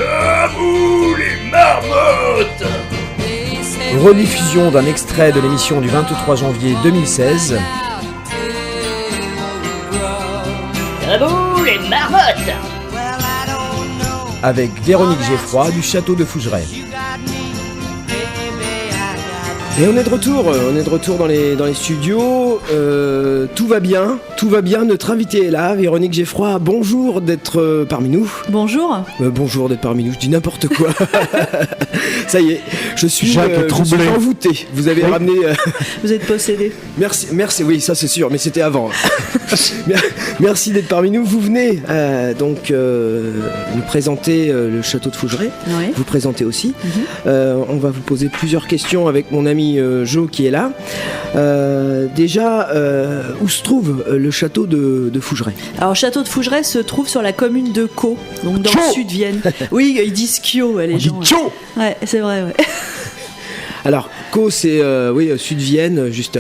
À vous les marmottes! Rediffusion d'un extrait de l'émission du 23 janvier 2016. À vous les marmottes! Avec Véronique Geffroy du château de Fougeray. Et on est de retour dans les studios, tout va bien, notre invité est là, Véronique Geffroy, bonjour d'être parmi nous. Bonjour. Bonjour d'être parmi nous, je dis n'importe quoi. Ça y est, je suis envoûté, vous avez ramené... Vous êtes possédé. Merci, oui, ça c'est sûr, mais c'était avant. Merci d'être parmi nous, vous venez nous présenter le château de Fougeray, oui. Vous présentez aussi, on va vous poser plusieurs questions avec mon ami Jo qui est là. Déjà, où se trouve le château de Fougeray? Alors, le château de Fougeray se trouve sur la commune de Caux, donc dans le sud de Vienne. Oui, ils disent Kio, les gens. Dit Kio. Ouais, c'est vrai, ouais. Alors, Caux, c'est sud de Vienne, juste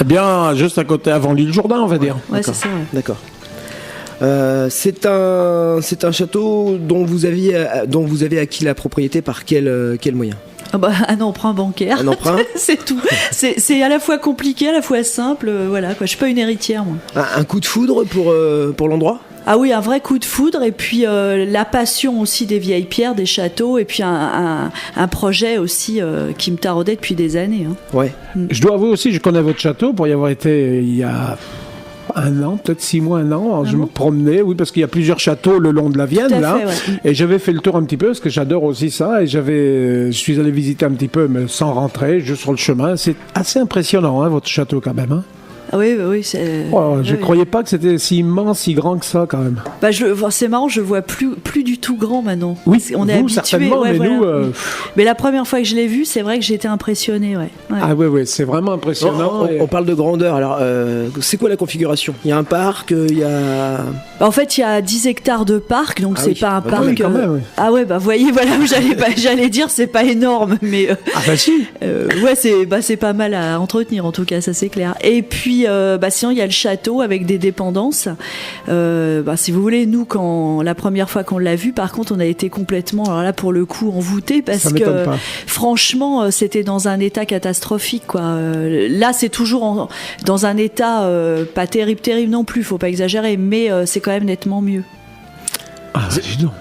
Eh bien, juste à côté, avant l'île Jourdain, on va dire. Ouais, c'est ça, ouais. D'accord. C'est un château dont vous avez acquis la propriété par quel moyen? Un emprunt bancaire. Un emprunt. C'est tout. C'est à la fois compliqué, à la fois simple. Voilà, quoi. Je suis pas une héritière, moi. Un coup de foudre pour l'endroit? Ah oui, un vrai coup de foudre. Et puis la passion aussi des vieilles pierres, des châteaux. Et puis un projet aussi qui me taraudait depuis des années. Hein. Ouais. Je dois avouer aussi, je connais votre château pour y avoir été il y a... un an, peut-être 6 mois, un an, je me promenais, oui, parce qu'il y a plusieurs châteaux le long de la Vienne, là, fait, ouais. Et j'avais fait le tour un petit peu, parce que j'adore aussi ça, et je suis allé visiter un petit peu, mais sans rentrer, juste sur le chemin. C'est assez impressionnant, hein, votre château, quand même, hein. Ah oui, c'est... Je croyais pas que c'était si immense, si grand que ça, quand même. C'est marrant, je vois plus du tout grand maintenant. Oui, on est habitué, certainement, mais voilà. nous... Mais la première fois que je l'ai vu, c'est vrai que j'ai été impressionnée, ouais. Ah oui, c'est vraiment impressionnant. On parle de grandeur, alors c'est quoi la configuration? Il y a un parc, il y a... En fait, il y a 10 hectares de parc, donc c'est pas un parc... Oui, quand même, oui. Ah ouais, voyez, voilà où j'allais dire, c'est pas énorme, mais... Ah bah si. C'est pas mal à entretenir, en tout cas, ça c'est clair. Et puis, sinon, il y a le château avec des dépendances. Si vous voulez, nous, la première fois qu'on l'a vu, par contre, on a été complètement, alors là, pour le coup, envoûtés, parce que, franchement, c'était dans un état catastrophique, quoi. Là, c'est toujours dans un état pas terrible non plus, faut pas exagérer, mais c'est quand même nettement mieux. Ah, dis donc.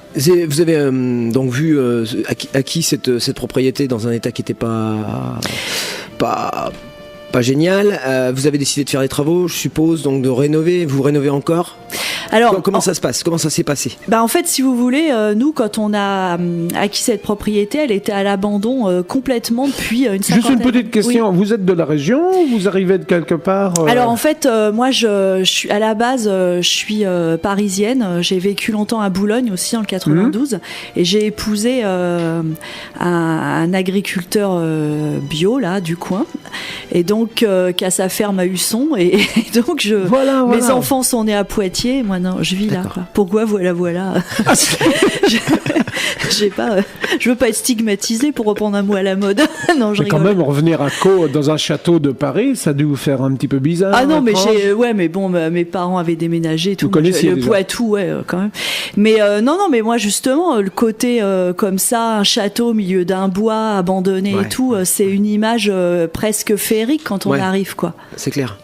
Vous avez donc vu acquis cette propriété dans un état qui n'était pas génial. Vous avez décidé de faire des travaux, je suppose, donc de rénover. Vous rénovez encore? Alors, comment ça se passe? Comment ça s'est passé? En fait, si vous voulez, nous, quand on a acquis cette propriété, elle était à l'abandon complètement depuis une cinquantaine. Juste une petite question. Oui. Vous êtes de la région ou vous arrivez de quelque part Alors, en fait, moi, je suis à la base, je suis parisienne. J'ai vécu longtemps à Boulogne aussi, en 92. Et j'ai épousé un agriculteur bio, là, du coin. Et donc, qui a sa ferme à Husson. Et donc, voilà. Mes enfants sont nés à Poitiers. Moi, non, je vis là. Quoi. Pourquoi voilà. Je veux pas être stigmatisée pour reprendre un mot à la mode. Non, je rigole. Quand même, revenir à Caux dans un château de Paris, ça a dû vous faire un petit peu bizarre. Ah non, mais mes parents avaient déménagé et tout. Vous connaissiez le Poitou, ouais, quand même. Mais non, mais moi justement, le côté comme ça, un château au milieu d'un bois abandonné et tout, c'est une image presque féerique quand on arrive, quoi. C'est clair.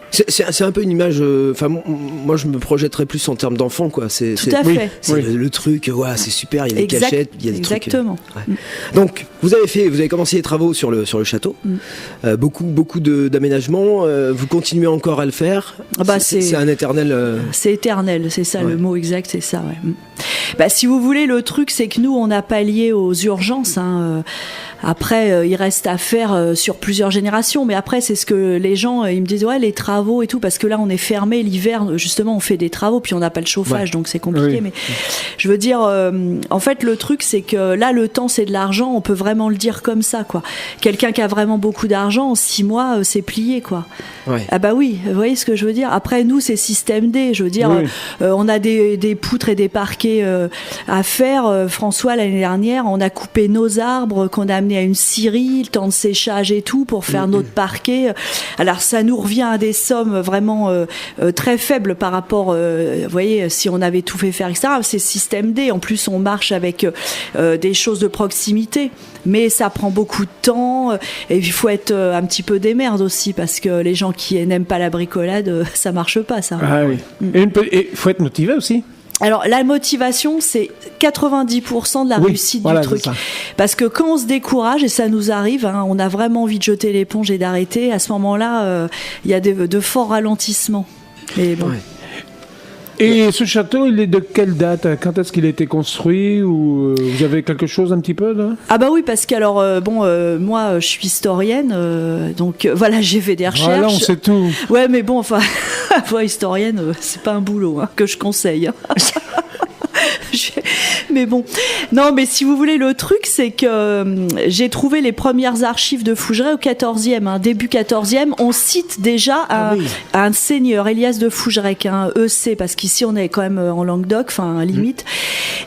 C'est un peu une image. Moi, je me projetterais plus en termes d'enfant, quoi. Tout à fait. C'est le truc. C'est super. Il y a des cachettes. Il y a des exactement. trucs. Donc, vous avez commencé les travaux sur le château. Beaucoup d'aménagements. Vous continuez encore à le faire. C'est un éternel. C'est éternel. C'est ça le mot exact. C'est ça. Ouais. Si vous voulez, le truc, c'est que nous, on a pallié aux urgences. Après, il reste à faire sur plusieurs générations, mais après, c'est ce que les gens, ils me disent, les travaux et tout, parce que là, on est fermé l'hiver, justement, on fait des travaux, puis on n'a pas le chauffage, donc c'est compliqué. Mais je veux dire, en fait, le truc, c'est que là, le temps, c'est de l'argent, on peut vraiment le dire comme ça, quoi. Quelqu'un qui a vraiment beaucoup d'argent, en 6 mois, c'est plié, quoi. Ouais. Ah bah oui, vous voyez ce que je veux dire. Après, nous, c'est système D, je veux dire, on a des poutres et des parquets à faire. François, l'année dernière, on a coupé nos arbres qu'on a amené à une scierie, le temps de séchage et tout pour faire notre parquet. Alors ça nous revient à des sommes vraiment très faibles par rapport, vous voyez, si on avait tout fait faire, etc. C'est système D. En plus, on marche avec des choses de proximité. Mais ça prend beaucoup de temps et il faut être un petit peu des merdes aussi parce que les gens qui n'aiment pas la bricolade, ça marche pas, ça. Ah oui. Et il faut être motivé aussi. Alors la motivation, c'est 90% de la réussite du truc. Parce que quand on se décourage, et ça nous arrive, hein, on a vraiment envie de jeter l'éponge et d'arrêter, à ce moment-là, il y a de forts ralentissements. Mais bon. Ouais. Et ce château, il est de quelle date? Quand est-ce qu'il a été construit? Ou vous avez quelque chose un petit peu là? Ah bah oui, parce que alors moi je suis historienne, donc voilà, j'ai fait des recherches. Voilà, on sait tout. Ouais, mais bon, enfin, historienne, c'est pas un boulot que je conseille. Hein. Mais bon, non, mais si vous voulez, le truc, c'est que j'ai trouvé les premières archives de Fougeray au 14e, début 14e. On cite déjà un seigneur, Elias de Fougerec, un EC, parce qu'ici on est quand même en Languedoc, enfin limite.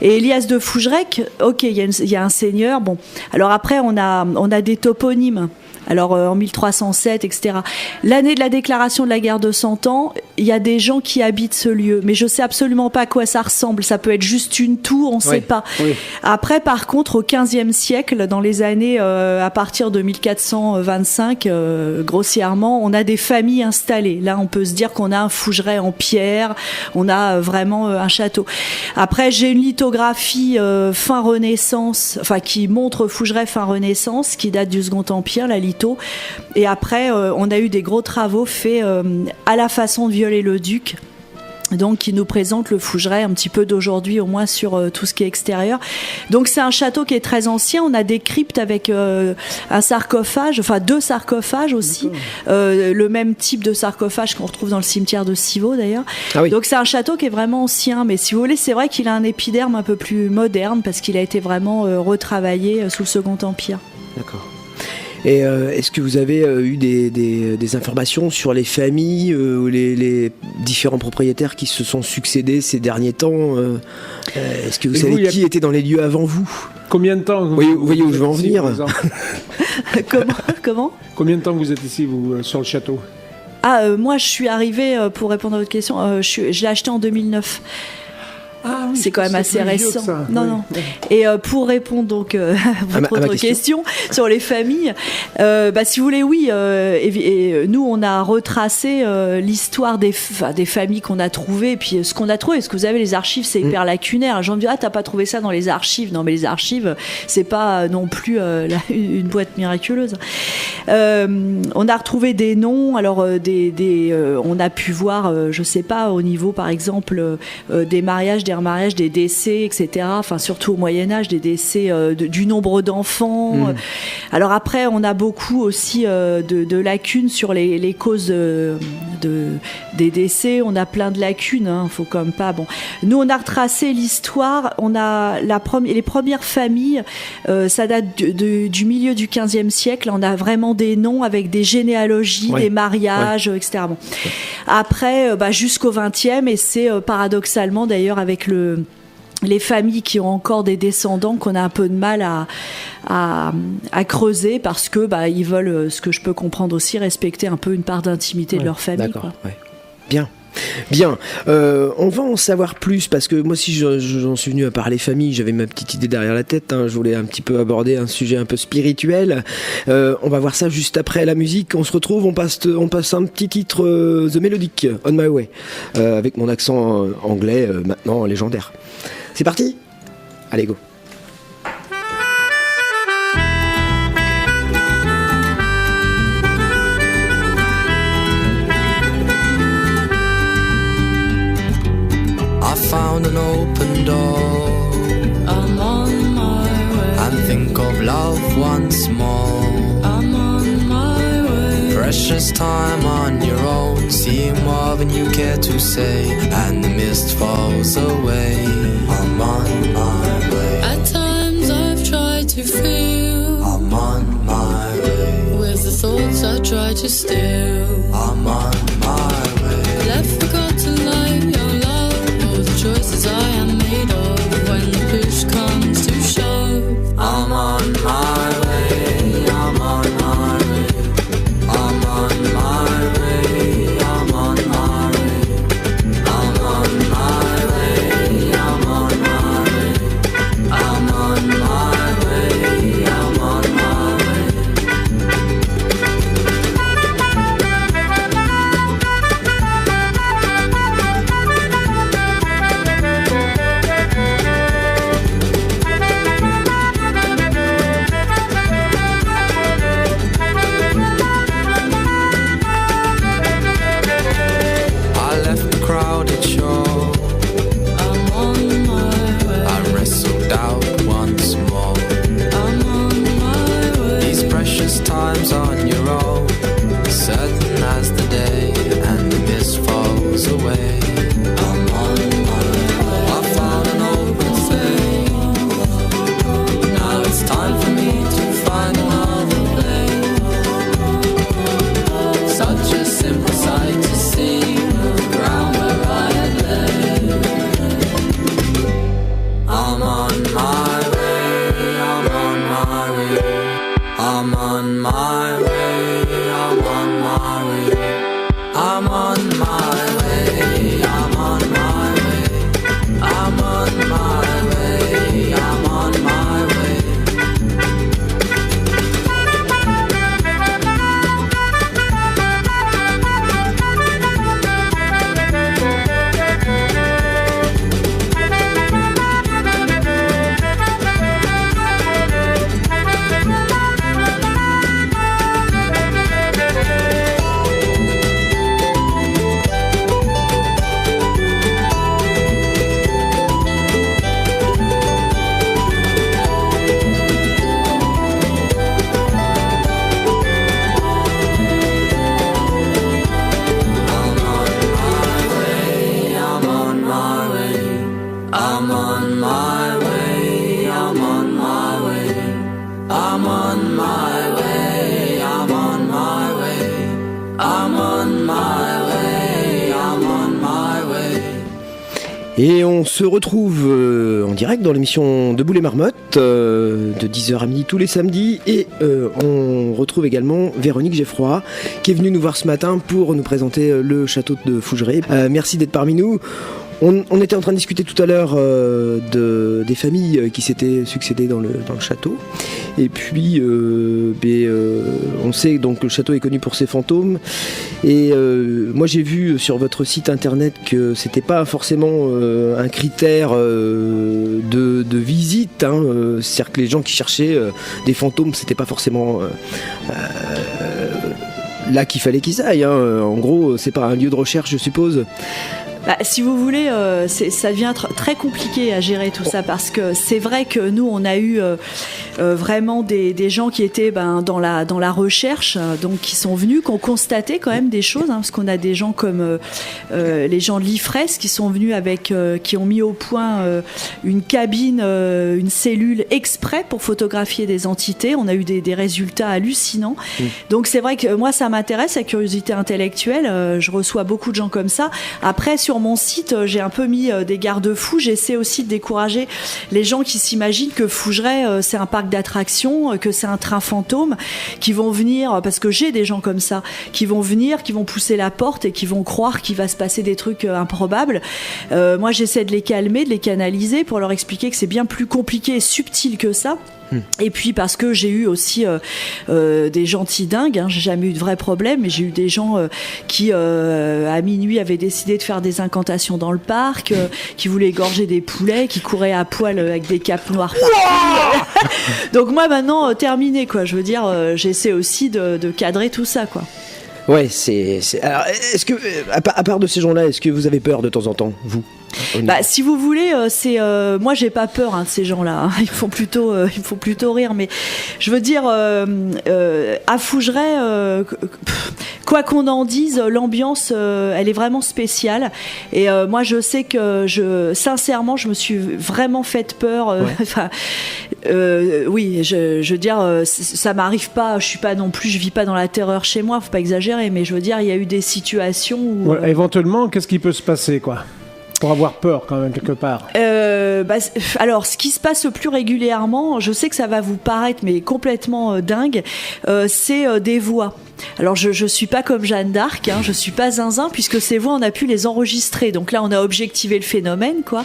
Et Elias de Fougerec, ok, il y a un seigneur. Bon, alors après on a des toponymes. Alors en 1307, etc. L'année de la déclaration de la guerre de 100 ans, il y a des gens qui habitent ce lieu, mais je sais absolument pas à quoi ça ressemble. Ça peut être juste une tour, on sait pas. Oui. Après, par contre, au 15e siècle, dans les années à partir de 1425, grossièrement, on a des familles installées. Là, on peut se dire qu'on a un Fougeray en pierre, on a vraiment un château. Après, j'ai une lithographie fin Renaissance, enfin qui montre Fougeray fin Renaissance, qui date du Second Empire, la litho. Et après, on a eu des gros travaux faits à la façon de Viollet-le-Duc, donc qui nous présente le Fougeray un petit peu d'aujourd'hui, au moins sur tout ce qui est extérieur. Donc c'est un château qui est très ancien. On a des cryptes avec un sarcophage, enfin 2 sarcophages aussi, le même type de sarcophage qu'on retrouve dans le cimetière de Civaux d'ailleurs. Ah oui. Donc c'est un château qui est vraiment ancien, mais si vous voulez, c'est vrai qu'il a un épiderme un peu plus moderne parce qu'il a été vraiment retravaillé sous le Second Empire. D'accord. Et est-ce que vous avez eu des informations sur les familles ou les différents propriétaires qui se sont succédés ces derniers temps Est-ce que vous savez qui était dans les lieux avant vous? Combien de temps vous voyez où je veux en venir? Comment Combien de temps vous êtes ici, vous, sur le château? Moi, je suis arrivée, pour répondre à votre question, je l'ai acheté en 2009. Ah, oui, c'est quand même assez récent. Non. Et pour répondre donc à votre autre question sur les familles, si vous voulez, oui. Et nous, on a retracé l'histoire des familles qu'on a trouvées, et puis ce qu'on a trouvé. Parce que vous avez les archives, c'est hyper lacunaire. Les gens me disent t'as pas trouvé ça dans les archives? Non, mais les archives, c'est pas non plus une boîte miraculeuse. On a retrouvé des noms. Alors on a pu voir, je sais pas, au niveau par exemple des mariages, des remariages, des décès, etc. Enfin, surtout au Moyen-Âge, des décès du nombre d'enfants. Alors après, on a beaucoup aussi de lacunes sur les causes des décès. On a plein de lacunes, faut quand même pas. Bon, nous, on a retracé l'histoire. On a les premières familles. Ça date du milieu du 15e siècle. On a vraiment des noms avec des généalogies, des mariages, etc. Bon. Après, jusqu'au 20e, et c'est paradoxalement d'ailleurs avec les familles qui ont encore des descendants qu'on a un peu de mal à creuser parce que ils veulent, ce que je peux comprendre aussi, respecter un peu une part d'intimité de leur famille. D'accord. Ouais. Bien. On va en savoir plus parce que moi si j'en suis venu à parler famille, j'avais ma petite idée derrière la tête, je voulais un petit peu aborder un sujet un peu spirituel. On va voir ça juste après la musique. On se retrouve, on passe un petit titre The Melodic, On My Way, avec mon accent anglais maintenant légendaire. C'est parti ? Allez, go. Found an open door. I'm on my way. And think of love once more. I'm on my way. Precious time on your own. See more than you care to say. And the mist falls away. I'm on my way. At times I've tried to feel. I'm on my way. With the thoughts I try to steal. I'm on my way. Left forgotten like your love. Choices I am made of when the push comes to shove. I'm on my way. Et on se retrouve en direct dans l'émission Debout les Marmottes de 10h à midi tous les samedis. Et on retrouve également Véronique Geffroy qui est venue nous voir ce matin pour nous présenter le château de Fougeray. Merci d'être parmi nous. On était en train de discuter tout à l'heure des familles qui s'étaient succédées dans le château. Et puis, on sait donc que le château est connu pour ses fantômes. Et moi, j'ai vu sur votre site internet que c'était pas forcément un critère de visite. C'est-à-dire que les gens qui cherchaient des fantômes, c'était pas forcément là qu'il fallait qu'ils aillent. En gros, c'est pas un lieu de recherche, je suppose. Si vous voulez, ça devient très compliqué à gérer tout ça, parce que c'est vrai que nous, on a eu vraiment des gens qui étaient dans la recherche, donc qui sont venus, qui ont constaté quand même des choses, parce qu'on a des gens comme les gens de l'IFRES qui sont venus qui ont mis au point une cabine, une cellule exprès pour photographier des entités. On a eu des résultats hallucinants. Donc c'est vrai que moi, ça m'intéresse, la curiosité intellectuelle. Je reçois beaucoup de gens comme ça. Après, sur mon site, j'ai un peu mis des garde-fous. J'essaie aussi de décourager les gens qui s'imaginent que Fougeray, c'est un parc d'attractions, que c'est un train fantôme, qui vont venir, parce que j'ai des gens comme ça, qui vont venir, qui vont pousser la porte et qui vont croire qu'il va se passer des trucs improbables. Moi, j'essaie de les calmer, de les canaliser pour leur expliquer que c'est bien plus compliqué et subtil que ça. Et puis parce que j'ai eu aussi des gentils dingues, j'ai jamais eu de vrais problèmes, mais j'ai eu des gens qui à minuit avaient décidé de faire des incantations dans le parc, qui voulaient égorger des poulets, qui couraient à poil avec des capes noires partout. Donc moi maintenant terminé quoi, je veux dire j'essaie aussi de cadrer tout ça quoi. Ouais, alors, est-ce que à part de ces gens-là, est-ce que vous avez peur de temps en temps, vous? Si vous voulez, moi j'ai pas peur de ces gens-là. Ils font plutôt rire. Mais je veux dire, à Fougeray, quoi qu'on en dise, l'ambiance, elle est vraiment spéciale. Et moi, je sais que sincèrement, je me suis vraiment fait peur. Oui, je veux dire, ça m'arrive pas. Je vis pas dans la terreur chez moi. Faut pas exagérer. Mais je veux dire, il y a eu des situations où. Éventuellement, qu'est-ce qui peut se passer, quoi? Pour avoir peur quand même quelque part. Alors, ce qui se passe le plus régulièrement, je sais que ça va vous paraître mais complètement dingue, c'est des voix. Alors je suis pas comme Jeanne d'Arc, je suis pas zinzin, puisque ces voix on a pu les enregistrer. Donc là on a objectivé le phénomène quoi.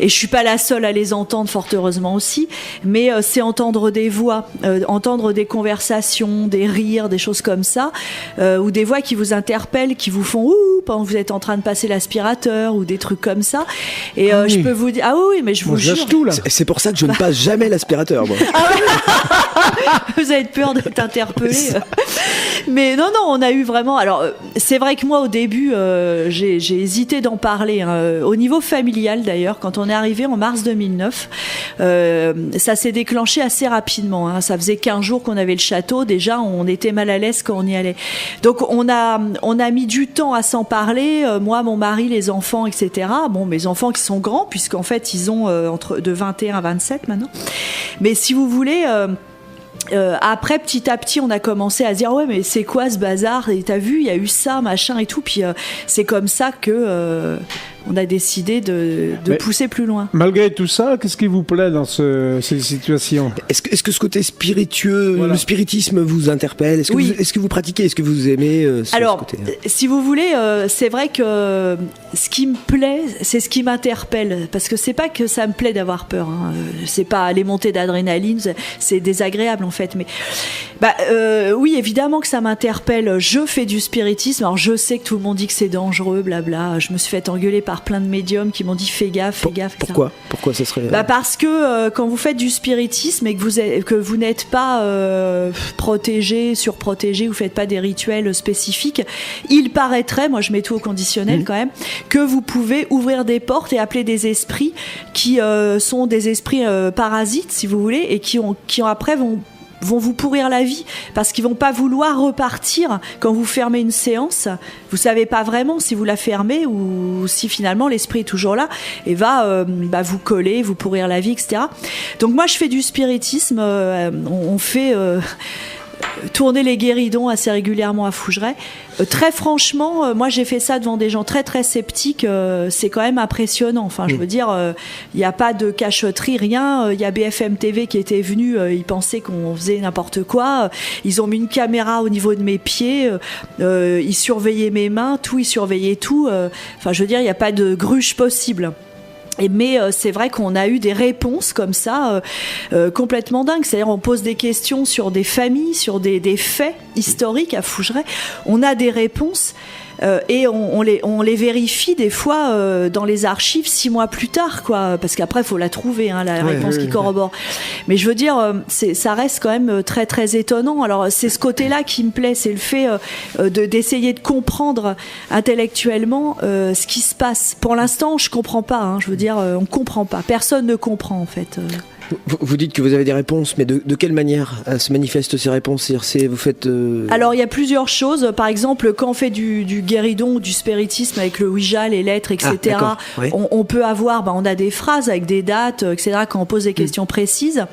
Et je suis pas la seule à les entendre, fort heureusement aussi. Mais c'est entendre des voix, entendre des conversations, des rires, des choses comme ça, ou des voix qui vous interpellent, qui vous font ouh pendant que vous êtes en train de passer l'aspirateur ou des trucs comme ça. Et je peux vous dire oui mais je vous jure. Tout, là. C'est pour ça que je ne passe jamais l'aspirateur moi. Vous avez peur d'être interpellé. Mais non, on a eu vraiment. Alors, c'est vrai que moi, au début, j'ai hésité d'en parler. Au niveau familial, d'ailleurs, quand on est arrivé en mars 2009, ça s'est déclenché assez rapidement. Ça faisait 15 jours qu'on avait le château. Déjà, on était mal à l'aise quand on y allait. Donc, on a mis du temps à s'en parler. Moi, mon mari, les enfants, etc. Bon, mes enfants qui sont grands, puisqu'en fait, ils ont de 21 à 27 maintenant. Mais si vous voulez. Après, petit à petit, on a commencé à se dire ouais, mais c'est quoi ce bazar? Et t'as vu, il y a eu ça, machin et tout. Puis c'est comme ça que on a décidé de pousser plus loin. Malgré tout ça, qu'est-ce qui vous plaît dans ces situations? Est-ce que ce côté spiritueux, le spiritisme vous interpelle? Est-ce que vous pratiquez? Est-ce que vous aimez Alors, ce côté? Si vous voulez, c'est vrai que ce qui me plaît, c'est ce qui m'interpelle. Parce que c'est pas que ça me plaît d'avoir peur. C'est pas les montées d'adrénaline, c'est désagréable en fait. Mais oui, évidemment que ça m'interpelle. Je fais du spiritisme. Alors je sais que tout le monde dit que c'est dangereux, blabla. Je me suis fait engueuler par plein de médiums qui m'ont dit fais gaffe. Pourquoi ça serait parce que quand vous faites du spiritisme et que vous n'êtes pas protégé, surprotégé, vous faites pas des rituels spécifiques, il paraîtrait, moi je mets tout au conditionnel quand même, que vous pouvez ouvrir des portes et appeler des esprits qui sont des esprits parasites si vous voulez, et qui après vont vous pourrir la vie, parce qu'ils vont pas vouloir repartir quand vous fermez une séance. Vous savez pas vraiment si vous la fermez ou si finalement l'esprit est toujours là et va vous coller, vous pourrir la vie, etc. Donc moi je fais du spiritisme, on fait tourner les guéridons assez régulièrement à Fougeray. Très franchement, moi j'ai fait ça devant des gens très très sceptiques, c'est quand même impressionnant. Enfin, je veux dire, il n'y a pas de cachotterie, rien. Il y a BFM TV qui était venu, ils pensaient qu'on faisait n'importe quoi. Ils ont mis une caméra au niveau de mes pieds, ils surveillaient mes mains, ils surveillaient tout. Enfin, je veux dire, il n'y a pas de gruge possible. Mais c'est vrai qu'on a eu des réponses comme ça complètement dingues. C'est-à-dire on pose des questions sur des familles, sur des faits historiques à Fougeray. On a des réponses et on les vérifie des fois dans les archives 6 mois plus tard, quoi. Parce qu'après il faut la trouver, hein, la réponse qui corrobore. Mais je veux dire, ça reste quand même très très étonnant. Alors c'est ce côté-là qui me plaît, c'est le fait d'essayer de comprendre intellectuellement ce qui se passe. Pour l'instant, je comprends pas. Hein, je veux dire, on comprend pas. Personne ne comprend en fait. Vous dites que vous avez des réponses, mais de quelle manière se manifestent ces réponses? Vous faites Alors il y a plusieurs choses. Par exemple, quand on fait du guéridon ou du spiritisme avec le Ouija, les lettres, etc. Oui. On peut avoir, on a des phrases avec des dates, etc. Quand on pose des questions précises.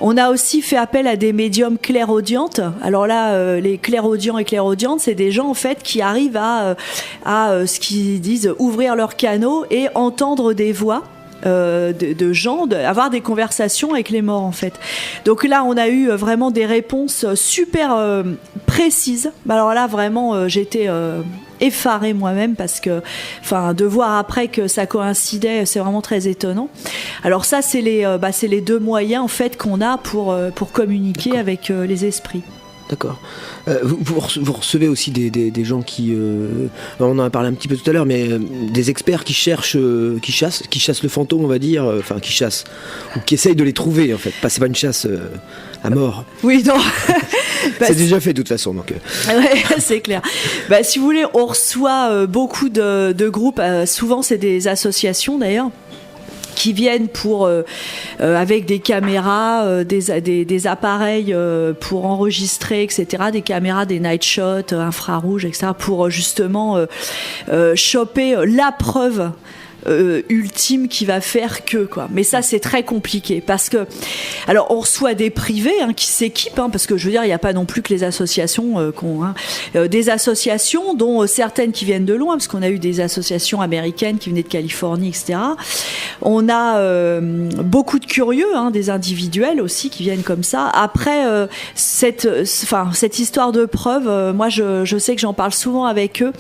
On a aussi fait appel à des médiums clairaudientes. Alors là, les clairaudients et clairaudientes, c'est des gens en fait qui arrivent à ce qu'ils disent ouvrir leurs canaux et entendre des voix. De gens, avoir des conversations avec les morts en fait. Donc là on a eu vraiment des réponses super précises. Alors là vraiment j'étais effarée moi-même parce que de voir après que ça coïncidait, c'est vraiment très étonnant. Alors ça c'est les 2 moyens en fait qu'on a pour communiquer avec les esprits. D'accord. Vous recevez aussi des gens qui... on en a parlé un petit peu tout à l'heure, mais des experts qui cherchent, qui chassent le fantôme, on va dire, qui chassent, ou qui essayent de les trouver, en fait. C'est pas une chasse à mort. Oui, non. C'est déjà fait, de toute façon. Donc. Ouais, c'est clair. Si vous voulez, on reçoit beaucoup de groupes, souvent c'est des associations d'ailleurs, qui viennent pour avec des caméras, des appareils pour enregistrer, etc., des caméras, des night shots, infrarouges, etc., pour justement choper la preuve ultime qui va faire que quoi. Mais ça c'est très compliqué parce que alors on reçoit des privés qui s'équipent parce que je veux dire il n'y a pas non plus que les associations des associations dont certaines qui viennent de loin parce qu'on a eu des associations américaines qui venaient de Californie, etc. On a beaucoup de curieux, des individuels aussi qui viennent comme ça. Après cette histoire de preuves, moi je sais que j'en parle souvent avec eux.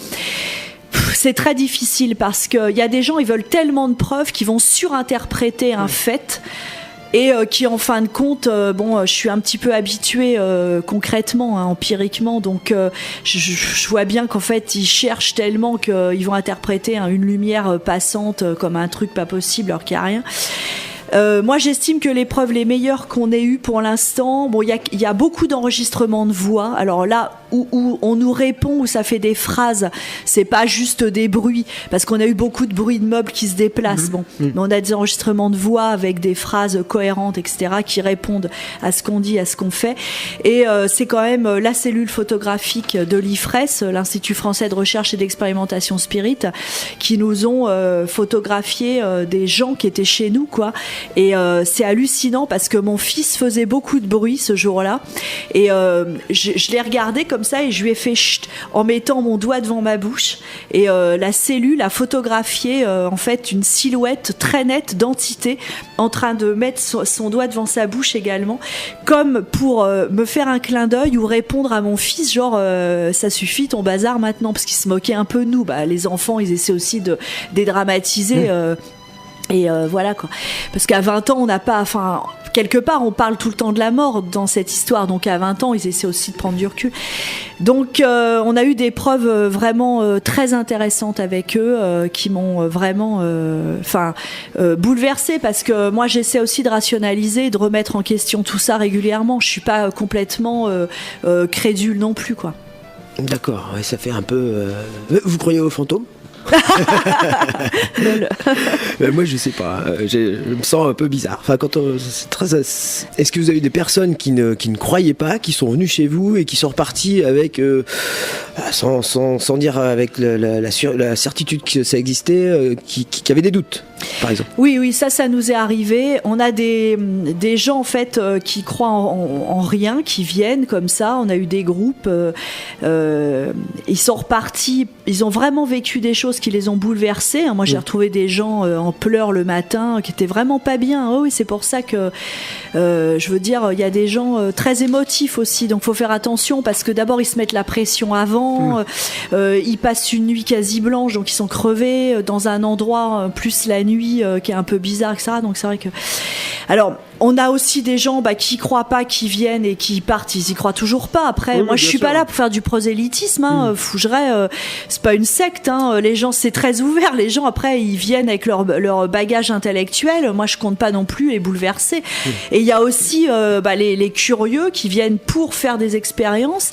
C'est très difficile parce qu'il y a des gens, ils veulent tellement de preuves qu'ils vont surinterpréter un fait et qui en fin de compte, je suis un petit peu habituée concrètement, empiriquement, donc je vois bien qu'en fait ils cherchent tellement qu'ils vont interpréter une lumière passante comme un truc pas possible alors qu'il n'y a rien. Moi j'estime que les preuves les meilleures qu'on ait eues pour l'instant, il y a beaucoup d'enregistrements de voix, alors là où on nous répond, où ça fait des phrases, c'est pas juste des bruits, parce qu'on a eu beaucoup de bruits de meubles qui se déplacent, mais on a des enregistrements de voix avec des phrases cohérentes, etc., qui répondent à ce qu'on dit, à ce qu'on fait, et c'est quand même la cellule photographique de l'IFRES, l'Institut français de recherche et d'expérimentation spirit, qui nous ont photographié des gens qui étaient chez nous, quoi. Et c'est hallucinant parce que mon fils faisait beaucoup de bruit ce jour-là et je l'ai regardé comme ça et je lui ai fait chut en mettant mon doigt devant ma bouche et la cellule a photographié en fait une silhouette très nette d'entité en train de mettre son doigt devant sa bouche également, comme pour me faire un clin d'œil ou répondre à mon fils genre ça suffit ton bazar maintenant, parce qu'il se moquait un peu de nous. Les enfants ils essaient aussi de dédramatiser et voilà quoi, parce qu'à 20 ans on n'a pas, quelque part on parle tout le temps de la mort dans cette histoire, donc à 20 ans ils essaient aussi de prendre du recul, donc on a eu des preuves vraiment très intéressantes avec eux qui m'ont vraiment bouleversée, parce que moi j'essaie aussi de rationaliser, de remettre en question tout ça régulièrement, je suis pas complètement crédule non plus quoi. D'accord, ça fait un peu... Vous croyez aux fantômes? Moi je sais pas, je me sens un peu bizarre. Est-ce que vous avez eu des personnes qui ne croyaient pas, qui sont venues chez vous et qui sont reparties avec sans dire avec la certitude que ça existait, qui avaient des doutes? par exemple. Oui, ça nous est arrivé. On a des gens en fait qui croient en rien, qui viennent comme ça. On a eu des groupes, ils sont repartis, ils ont vraiment vécu des choses qui les ont bouleversés. Moi, j'ai retrouvé des gens en pleurs le matin, qui étaient vraiment pas bien. Oh oui, c'est pour ça que je veux dire, il y a des gens très émotifs aussi, donc faut faire attention parce que d'abord ils se mettent la pression avant, ils passent une nuit quasi blanche, donc ils sont crevés dans un endroit plus la nuit qui est un peu bizarre, etc. Donc c'est vrai que... Alors, on a aussi des gens qui croient pas, qui viennent et qui partent, ils y croient toujours pas. Après, moi je suis pas là pour faire du prosélytisme, fougerais, c'est pas une secte, les gens, c'est très ouvert, les gens après ils viennent avec leur bagage intellectuel, moi je compte pas non plus les bouleverser. Et il y a aussi les curieux qui viennent pour faire des expériences.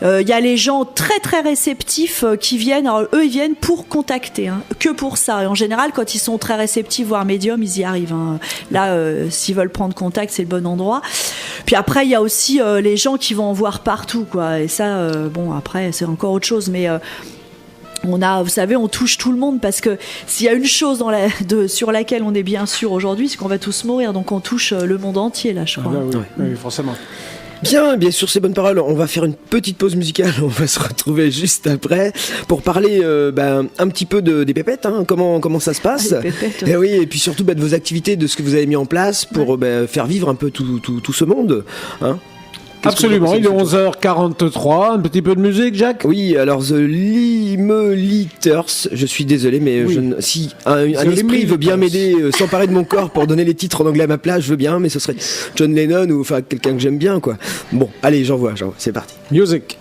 Il y a les gens très très réceptifs qui viennent, alors eux ils viennent pour contacter, que pour ça. Et en général, quand ils sont très réceptifs, voire médiums, ils y arrivent. Là, s'ils veulent prendre contact, c'est le bon endroit. Puis après, il y a aussi les gens qui vont en voir partout, quoi. Et ça, après, c'est encore autre chose, mais... vous savez, on touche tout le monde parce que s'il y a une chose sur laquelle on est bien sûr aujourd'hui, c'est qu'on va tous mourir. Donc on touche le monde entier, là, je crois. Oui, forcément. Bien sur ces bonnes paroles, on va faire une petite pause musicale, on va se retrouver juste après pour parler un petit peu des pépettes, comment ça se passe. Les pépettes, et oui, et puis surtout de vos activités, de ce que vous avez mis en place pour faire vivre un peu tout ce monde. Absolument, il est 11h43, un petit peu de musique, Jacques? Oui, alors The Limeliters, je suis désolé, mais si un esprit veut bien m'aider, s'emparer de mon corps pour donner les titres en anglais à ma place, je veux bien, mais ce serait John Lennon ou quelqu'un que j'aime bien, quoi. Bon, allez, j'envoie, c'est parti. Music.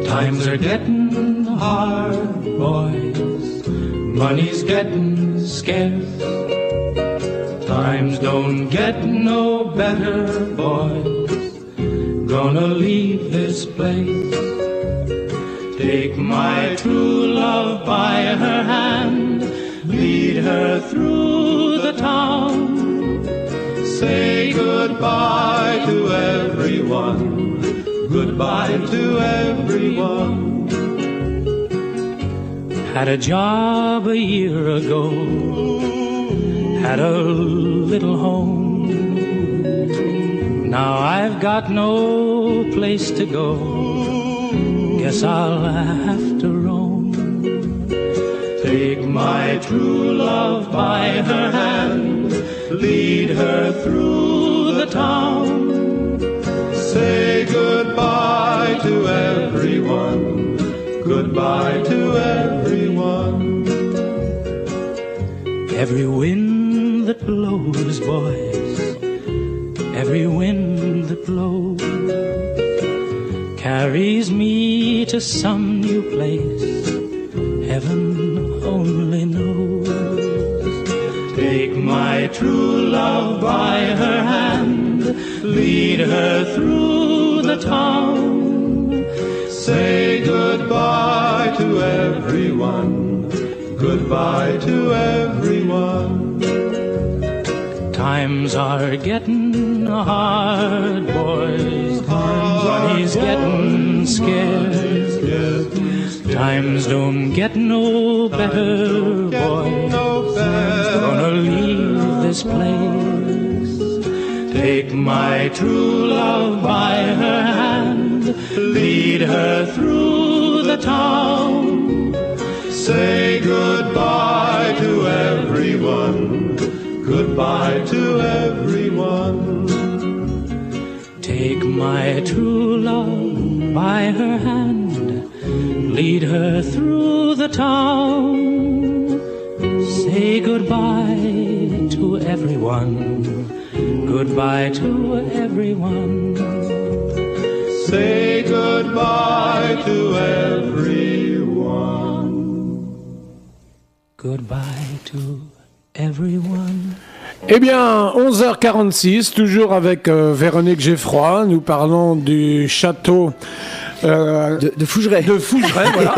Times are getting hard, boys. Money's getting scarce. Times don't get no better, boys. Gonna leave this place. Take my true love by her hand. Lead her through the town. Say goodbye to everyone. Goodbye to everyone. Had a job a year ago. Had a little home. Now I've got no place to go. Guess I'll have to roam. Take my true love by her hand. Lead her through the town. Say goodbye to everyone. Goodbye to everyone. Every wind that blows, boys. Every wind that blows carries me to some new place. Heaven only knows. Take my true love by her hand. Lead her through the town. Say goodbye to everyone. Goodbye to everyone. Times are getting hard, boys. Money's getting scarce. Times don't get no better, boys. Gonna leave this place. Take my true love by her hand. Lead her through the town. Say goodbye to everyone. Goodbye to everyone. Take my true love by her hand. Lead her through the town. Say goodbye to everyone. Goodbye to everyone. Say goodbye to everyone. Goodbye to everyone. Eh bien, 11h46, toujours avec Véronique Geffroy. Nous parlons du château De Fougeray. De Fougeray, voilà.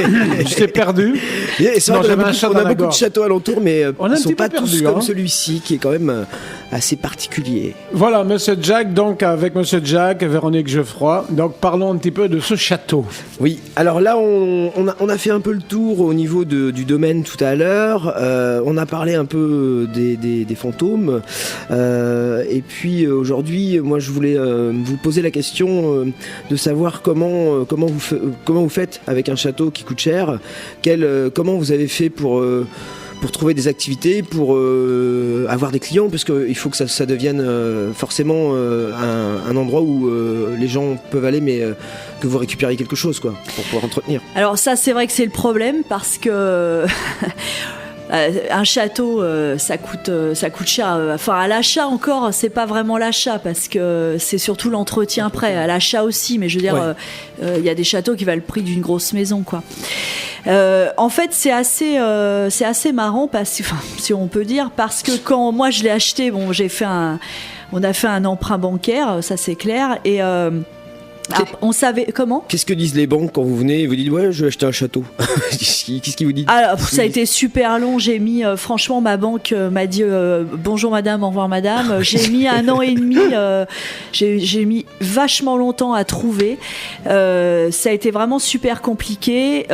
J'étais perdu. Et c'est vrai Non, qu'on j'avais un a chat beaucoup, dans on a la beaucoup de gorge. châteaux alentours, mais On ils est un ne sont petit pas peu tous perdu, comme hein. celui-ci, qui est quand même assez particulier. Voilà, Monsieur Jack, donc avec Monsieur Jack, Véronique Geoffroy. Donc parlons un petit peu de ce château. Oui, alors là, on a fait un peu le tour au niveau du domaine tout à l'heure. On a parlé un peu des fantômes. Et puis aujourd'hui, moi, je voulais vous poser la question de savoir comment vous faites avec un château qui coûte cher. Comment vous avez fait pour trouver des activités, pour avoir des clients, parce qu'il faut que ça devienne forcément un endroit où les gens peuvent aller, mais que vous récupériez quelque chose, quoi, pour pouvoir entretenir. Alors ça, c'est vrai que c'est le problème, parce que un château, ça coûte cher. Enfin, à l'achat encore, c'est pas vraiment l'achat, parce que c'est surtout l'entretien après. À l'achat aussi, mais je veux dire, y a des châteaux qui valent le prix d'une grosse maison, quoi. En fait, c'est assez marrant, si on peut dire, parce que quand moi je l'ai acheté, bon, on a fait un emprunt bancaire, ça c'est clair, et on savait comment. Qu'est-ce que disent les banques quand vous venez et vous dites ouais, je vais acheter un château? Qu'est-ce qu'ils vous disent? Alors, ça a été super long. J'ai mis, franchement, ma banque m'a dit bonjour madame, au revoir madame. J'ai mis 1 an et demi. J'ai mis vachement longtemps à trouver. Ça a été vraiment super compliqué.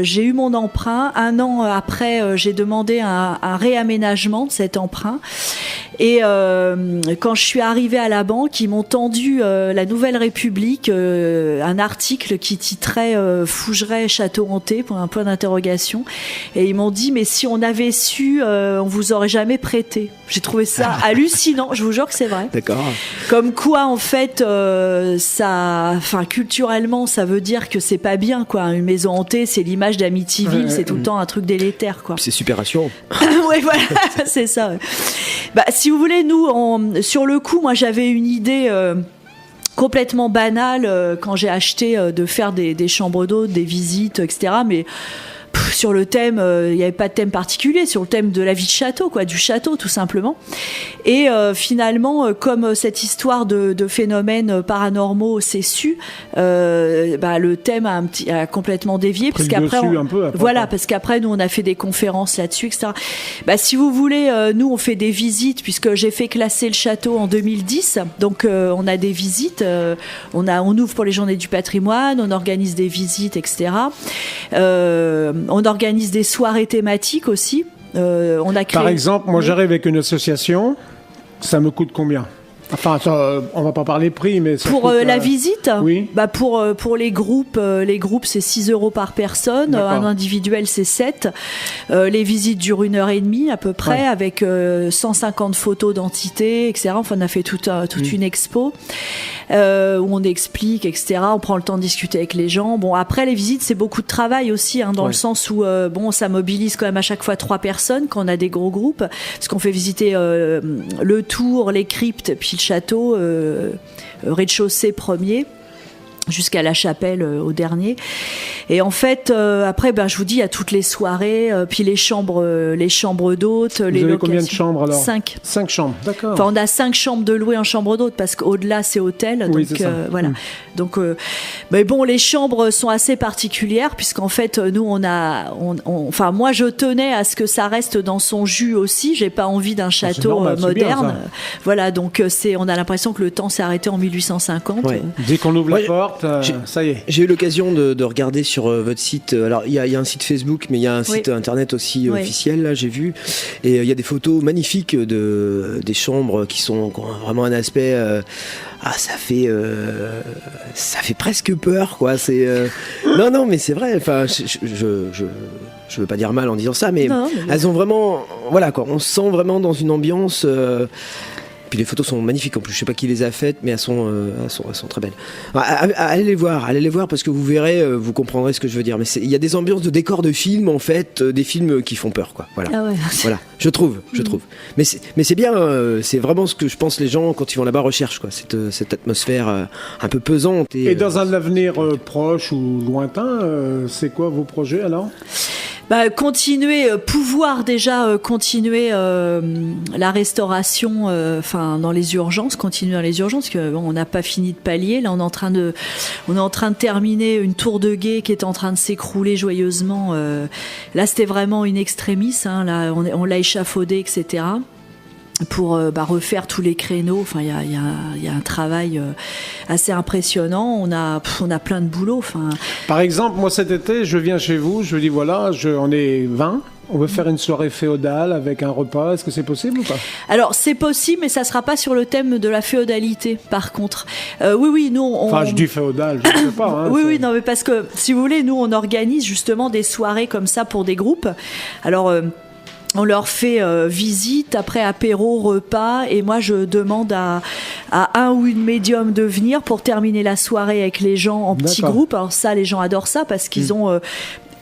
J'ai eu mon emprunt. 1 an après, j'ai demandé un réaménagement de cet emprunt. Et quand je suis arrivée à la banque, ils m'ont tendu la Nouvelle République, un article qui titrait Fougeray château hanté pour un point d'interrogation, et ils m'ont dit mais si on avait su, on vous aurait jamais prêté. J'ai trouvé ça hallucinant, je vous jure que c'est vrai. D'accord. Comme quoi en fait culturellement ça veut dire que c'est pas bien, quoi. Une maison hantée, c'est l'image d'Amityville, c'est tout le temps un truc délétère, quoi. C'est super rassurant. Ouais, voilà, c'est ça. Ouais. Bah, si vous voulez, nous, sur le coup, moi j'avais une idée complètement banale quand j'ai acheté de faire des chambres d'hôtes, des visites, etc. Mais sur le thème, il n'y avait pas de thème particulier, sur le thème de la vie de château, quoi, du château tout simplement. Et finalement, comme cette histoire de phénomènes paranormaux s'est su, le thème a complètement dévié, parce qu'après, parce qu'après nous on a fait des conférences là-dessus, etc. Si vous voulez, nous on fait des visites, puisque j'ai fait classer le château en 2010, donc on a des visites, on ouvre pour les journées du patrimoine, on organise des visites, etc. On organise des soirées thématiques aussi. Par exemple, moi j'arrive avec une association, ça me coûte combien? Enfin, on va pas parler prix, mais ça pour coûte, la visite, oui. Pour les groupes c'est 6 € par personne. D'accord. Un individuel c'est 7. Les visites durent 1h30 à peu près, avec 150 photos d'entités, etc. Enfin, on a fait toute une expo où on explique, etc. On prend le temps de discuter avec les gens. Bon, après les visites, c'est beaucoup de travail aussi, dans le sens où ça mobilise quand même à chaque fois 3 personnes quand on a des gros groupes, parce qu'on fait visiter le tour, les cryptes, puis le château, rez-de-chaussée premier, jusqu'à la chapelle au dernier. Et en fait, après, je vous dis, il y a toutes les soirées, puis les chambres d'hôtes, les locations. Vous avez combien de chambres alors? 5. 5 chambres, d'accord. Enfin, on a 5 chambres de louer en chambre d'hôtes, parce qu'au-delà c'est hôtel. Oui, donc c'est ça. voilà. Donc, mais bon, les chambres sont assez particulières, puisqu'en fait, nous enfin, moi je tenais à ce que ça reste dans son jus aussi. J'ai pas envie d'un château normal, moderne. bien, voilà, donc on a l'impression que le temps s'est arrêté en 1850. Ouais. Dès qu'on ouvre la porte, ça y est. J'ai eu l'occasion de regarder sur votre site. Alors, il y a un site Facebook, mais il y a un site internet aussi officiel, là, j'ai vu. Et il y a des photos magnifiques des chambres qui ont vraiment un aspect. Ça fait presque peur, quoi. C'est non, mais c'est vrai. Enfin, je veux pas dire mal en disant ça, mais elles ont vraiment, voilà, quoi. On se sent vraiment dans une ambiance. Puis les photos sont magnifiques en plus. Je sais pas qui les a faites, mais elles sont très belles. Allez les voir parce que vous verrez, vous comprendrez ce que je veux dire. Mais il y a des ambiances de décors de films, en fait, des films qui font peur, quoi. Voilà. Ah ouais. Voilà. Je trouve. Mais c'est bien. C'est vraiment ce que je pense les gens quand ils vont là-bas recherchent, quoi. Cette atmosphère un peu pesante. Et dans un avenir proche ou lointain, c'est quoi vos projets alors? pouvoir déjà continuer la restauration, dans les urgences, continuer dans les urgences, parce que on n'a pas fini de pallier. Là, on est en train de terminer une tour de guet qui est en train de s'écrouler joyeusement. Là, c'était vraiment une extremis. Là, on l'a échafaudé, etc. Pour refaire tous les créneaux. Enfin, il y a un travail assez impressionnant. On a plein de boulot. Par exemple, moi cet été, je viens chez vous, je dis voilà, on est 20. On veut faire une soirée féodale avec un repas. Est-ce que c'est possible ou pas ? Alors, c'est possible, mais ça ne sera pas sur le thème de la féodalité, par contre. Oui, nous... Enfin, je dis féodal, je ne sais pas. Oui, non, mais parce que, si vous voulez, nous, on organise justement des soirées comme ça pour des groupes. Alors... on leur fait visite, après apéro, repas, et moi je demande à un ou une médium de venir pour terminer la soirée avec les gens en petits groupes. Alors ça, les gens adorent ça parce qu'ils ont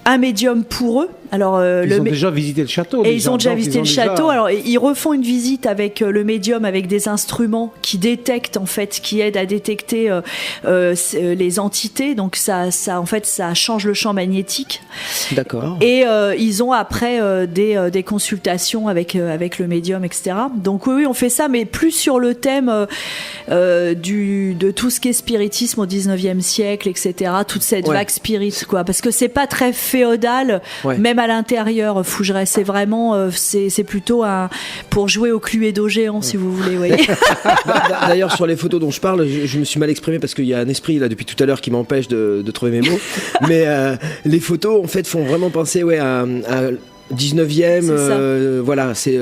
un médium pour eux. Alors, ils ont déjà visité le château. Et ils ont déjà visité le château. Alors, ils refont une visite avec le médium, avec des instruments qui détectent, en fait, qui aident à détecter les entités. Donc, ça change le champ magnétique. D'accord. Et ils ont après des consultations avec le médium, etc. Donc, oui, on fait ça, mais plus sur le thème de tout ce qui est spiritisme au 19e siècle, etc. Toute cette vague spirit, quoi. Parce que c'est pas très féodal, même à l'intérieur, Fougeray, c'est vraiment, c'est plutôt pour jouer au Cluedo géant, si vous voulez, voyez. D'ailleurs, sur les photos dont je parle, je me suis mal exprimé parce qu'il y a un esprit là depuis tout à l'heure qui m'empêche de trouver mes mots. Mais les photos, en fait, font vraiment penser à 19e, voilà, c'est...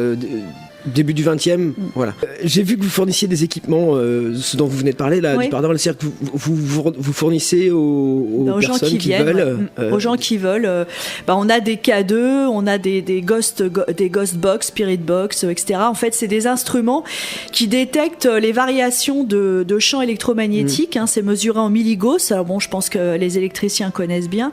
début du 20e, voilà. J'ai vu que vous fournissiez des équipements, ce dont vous venez de parler, là, du pardon, c'est-à-dire que vous fournissez aux personnes qui veulent. Aux gens qui veulent. On a des K2, on a des ghost box, spirit box, etc. En fait, c'est des instruments qui détectent les variations de champs électromagnétiques. C'est mesuré en milligauss. Alors bon, je pense que les électriciens connaissent bien.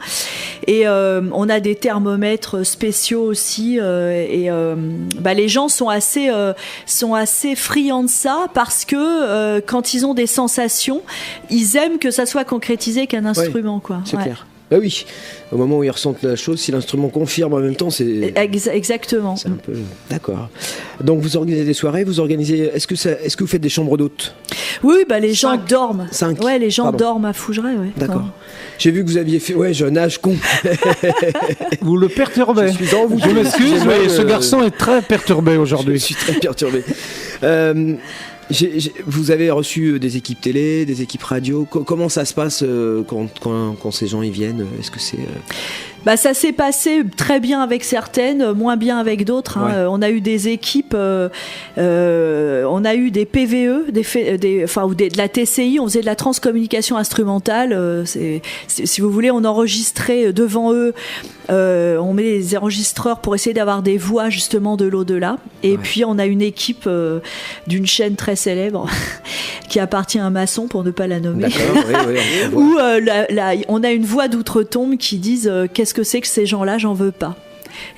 Et on a des thermomètres spéciaux aussi. Les gens sont assez friands de ça parce que quand ils ont des sensations, ils aiment que ça soit concrétisé qu'un instrument, quoi. C'est clair. Bah oui, au moment où ils ressentent la chose, si l'instrument confirme en même temps, c'est... Exactement. C'est un peu... D'accord. Donc vous organisez des soirées, est-ce que vous faites des chambres d'hôtes ? Oui, les gens dorment. 5. Ouais, les gens dorment à Fougeray, ouais. D'accord. J'ai vu que vous aviez fait... Ouais, j'ai un âge con. Vous le perturbez. Je m'excuse, mais ce garçon est très perturbé aujourd'hui. Je suis très perturbé. Vous avez reçu des équipes télé, des équipes radio. Comment ça se passe quand ces gens y viennent ? Est-ce que c'est... Ça s'est passé très bien avec certaines, moins bien avec d'autres. On a eu des équipes, on a eu des PVE, de la TCI, on faisait de la transcommunication instrumentale. Si vous voulez, on enregistrait devant eux, on met des enregistreurs pour essayer d'avoir des voix justement de l'au-delà. Et puis on a une équipe d'une chaîne très célèbre qui appartient à un maçon, pour ne pas la nommer. D'accord, où on a une voix d'outre-tombe qui disent qu'est-ce que c'est que ces gens-là, j'en veux pas.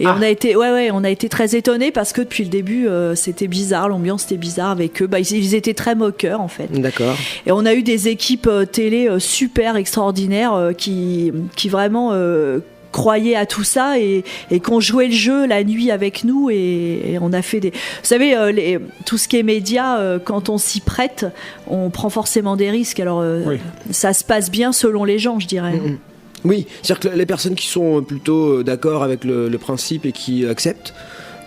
Et on a été très étonnés parce que depuis le début, c'était bizarre, l'ambiance était bizarre avec eux. Ils étaient très moqueurs, en fait. D'accord. Et on a eu des équipes télé super extraordinaires qui vraiment croyaient à tout ça et qu'on jouait le jeu la nuit avec nous et on a fait des... Vous savez, tout ce qui est média, quand on s'y prête, on prend forcément des risques. Alors, ça se passe bien selon les gens, je dirais. Oui, c'est-à-dire que les personnes qui sont plutôt d'accord avec le principe et qui acceptent,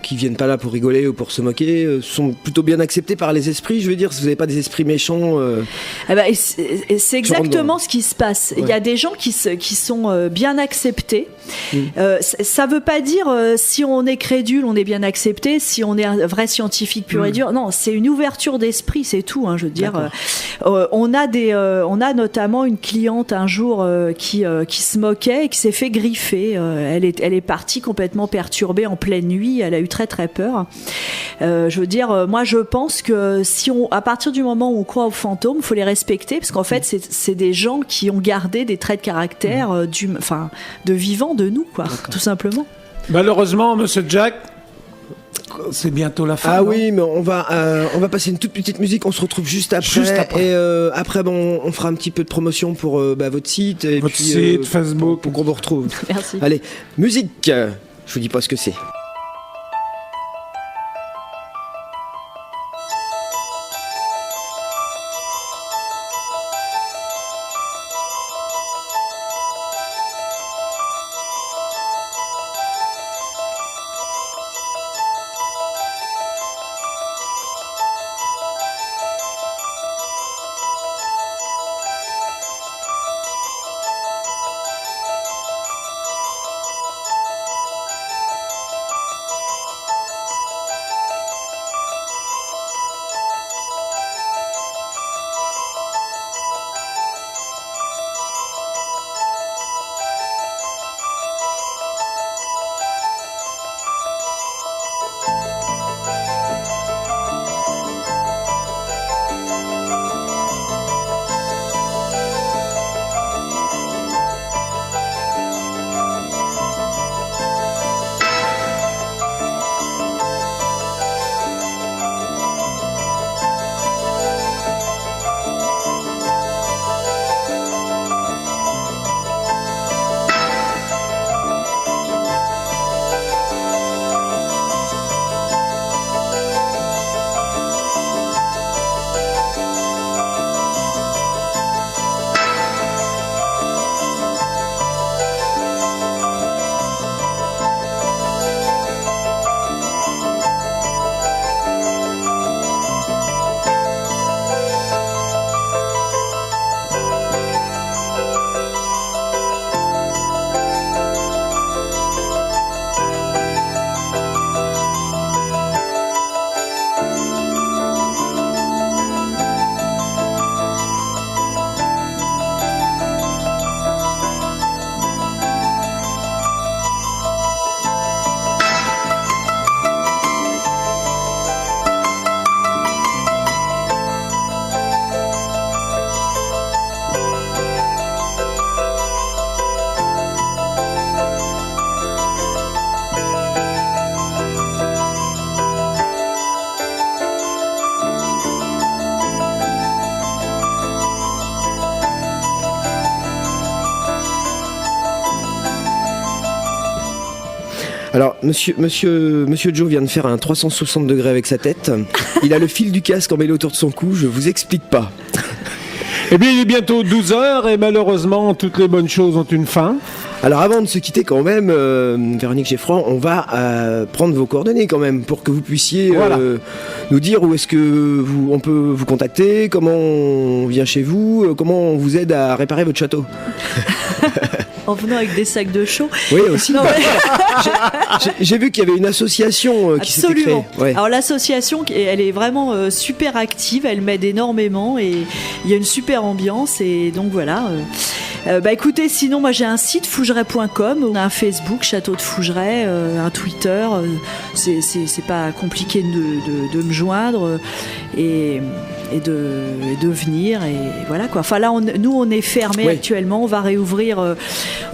qui viennent pas là pour rigoler ou pour se moquer, sont plutôt bien acceptés par les esprits. Je veux dire, si vous n'avez pas des esprits méchants... c'est exactement ce qui se passe. Il y a des gens qui sont bien acceptés. Ça veut pas dire si on est crédule, on est bien accepté, si on est un vrai scientifique pur et dur. Non, c'est une ouverture d'esprit, c'est tout. Je veux dire, on a notamment une cliente un jour qui se moquait et qui s'est fait griffer. Elle est partie complètement perturbée en pleine nuit. Elle a eu très très peur. Je veux dire, moi je pense que à partir du moment où on croit aux fantômes, il faut les respecter parce qu'en fait c'est des gens qui ont gardé des traits de caractère de vivants de nous, quoi, tout simplement. Malheureusement, Monsieur Jack, c'est bientôt la fin. Oui, mais on va passer une toute petite musique. On se retrouve juste après. Et après, on fera un petit peu de promotion pour votre site. Et votre site, Facebook. Pour qu'on vous retrouve. Merci. Allez, musique. Je vous dis pas ce que c'est. Alors, monsieur Joe vient de faire un 360 degrés avec sa tête. Il a le fil du casque emmêlé autour de son cou. Je vous explique pas. Eh bien, il est bientôt 12h et malheureusement, toutes les bonnes choses ont une fin. Alors avant de se quitter quand même, Véronique Geffroy, on va prendre vos coordonnées quand même pour que vous puissiez nous dire où est-ce que on peut vous contacter, comment on vient chez vous, comment on vous aide à réparer votre château. En venant avec des sacs de chaux. Oui, aussi. Non, j'ai vu qu'il y avait une association qui s'était créée. Absolument. Ouais. Alors l'association, elle est vraiment super active, elle m'aide énormément et il y a une super ambiance et donc voilà. Écoutez, sinon moi j'ai un site fougeray.com, on a un Facebook Château de Fougeray, un Twitter, c'est pas compliqué de me joindre et de venir et voilà quoi. Enfin là nous on est fermé actuellement, on va réouvrir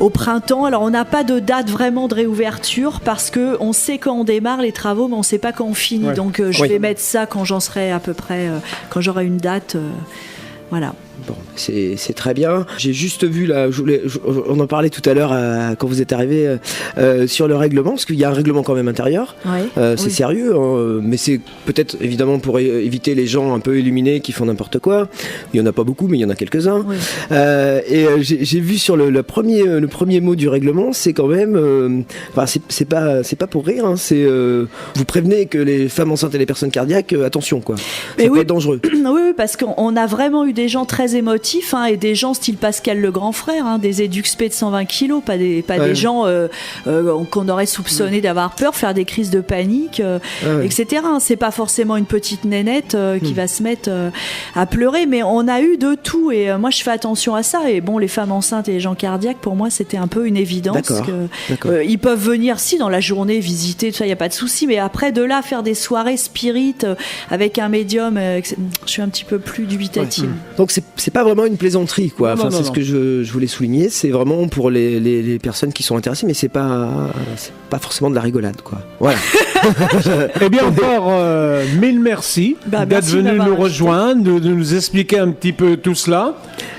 au printemps. Alors on n'a pas de date vraiment de réouverture parce que on sait quand on démarre les travaux mais on sait pas quand on finit. Donc je vais mettre ça quand j'en serai à peu près quand j'aurai une date voilà. Bon, c'est très bien. J'ai juste vu là, on en parlait tout à l'heure quand vous êtes arrivé sur le règlement, parce qu'il y a un règlement quand même intérieur. C'est sérieux, hein, mais c'est peut-être évidemment pour éviter les gens un peu illuminés qui font n'importe quoi. Il y en a pas beaucoup, mais il y en a quelques-uns. Et j'ai vu sur le premier mot du règlement, c'est quand même, c'est pas pour rire. Hein, c'est vous prévenez que les femmes enceintes et les personnes cardiaques, attention quoi. Ça peut être dangereux. Oui, parce qu'on a vraiment eu des gens très émotifs et des gens style Pascal le grand frère, des éduxpés de 120 kilos, pas des gens qu'on aurait soupçonné d'avoir peur, faire des crises de panique, etc. C'est pas forcément une petite nénette qui va se mettre à pleurer, mais on a eu de tout et moi je fais attention à ça. Et bon, les femmes enceintes et les gens cardiaques, pour moi c'était un peu une évidence. Ils peuvent venir dans la journée visiter, tout ça, il n'y a pas de souci, mais après de là faire des soirées spirit avec un médium, je suis un petit peu plus dubitative. Donc c'est c'est pas vraiment une plaisanterie, quoi. Non, Enfin, non, c'est non. ce que je voulais souligner. C'est vraiment pour les personnes qui sont intéressées, mais c'est pas forcément de la rigolade, quoi. Voilà. Eh bien, encore mille merci Bah, d'être merci venu d'avoir nous ajouté. rejoindre, de nous expliquer un petit peu tout cela.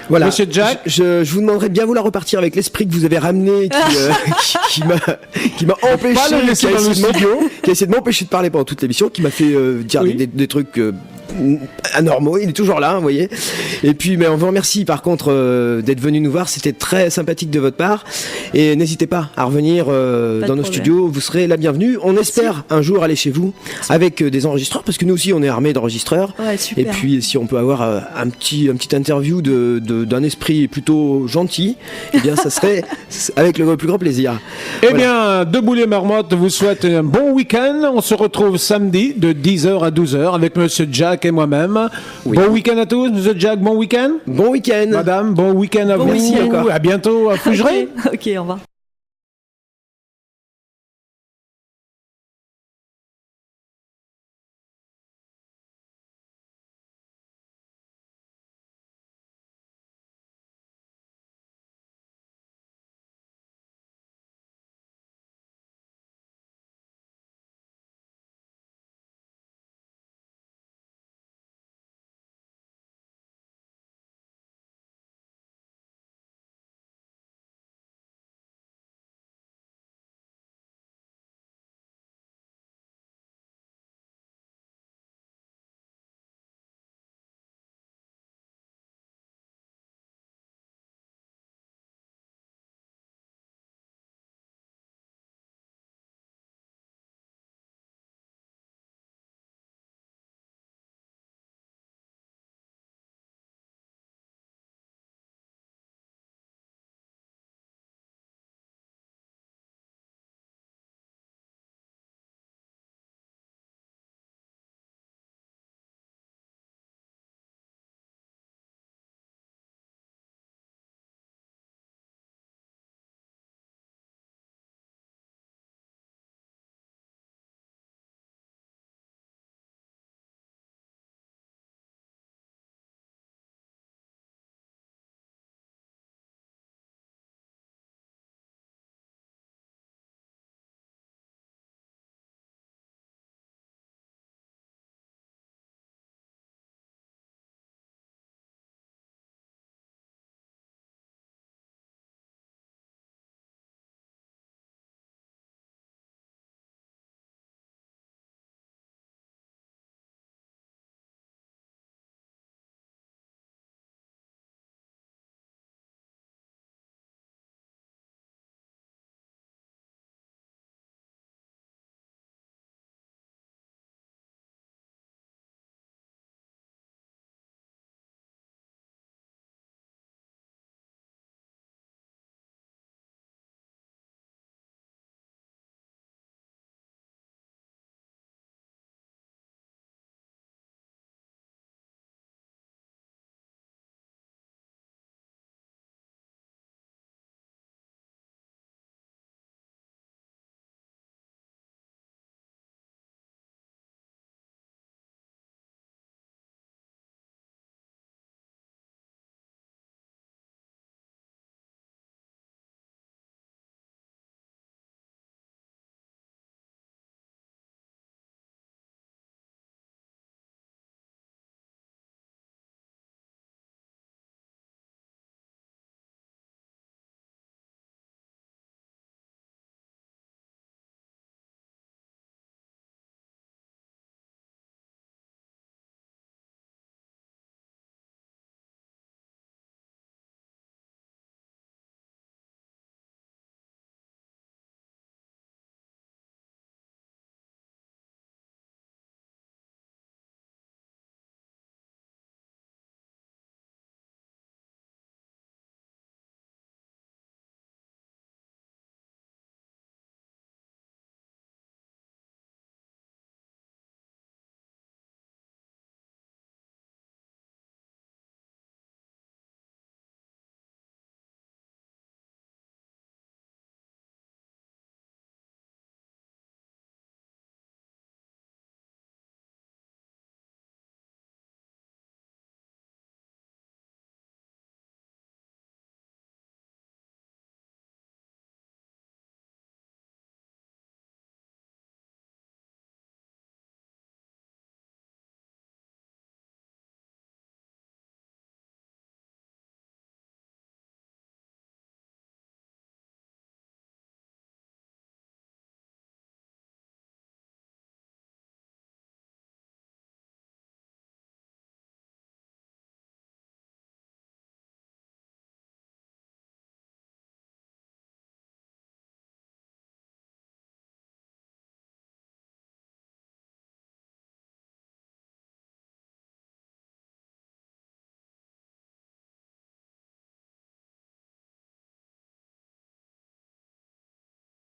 Voilà. Monsieur Jack. Je vous demanderais bien vouloir repartir avec l'esprit que vous avez ramené, qui m'a empêché, Pas le laisser dans le studio. qui a essayé de m'empêcher de parler pendant toute l'émission, qui m'a fait dire Oui. des trucs anormaux. Il est toujours là, vous voyez. Et puis, mais on vous remercie par contre d'être venu nous voir. C'était très sympathique de votre part. Et n'hésitez pas à revenir dans nos problème. studios. Vous serez la bienvenue. On espère un jour aller chez vous avec des enregistreurs, parce que nous aussi on est armés d'enregistreurs. Ouais, super. Et puis si on peut avoir un petit interview d'un esprit plutôt gentil, eh bien ça serait avec le plus grand plaisir. Eh bien, Debout les Marmottes vous souhaite un bon week-end. On se retrouve samedi de 10h à 12h avec Monsieur Jack et moi-même. Oui. Bon week-end à tous, Monsieur Jack, bon week-end. Bon week-end. Madame, bon week-end à Bon vous. week-end. À bientôt à Fougeray. Ok, au revoir.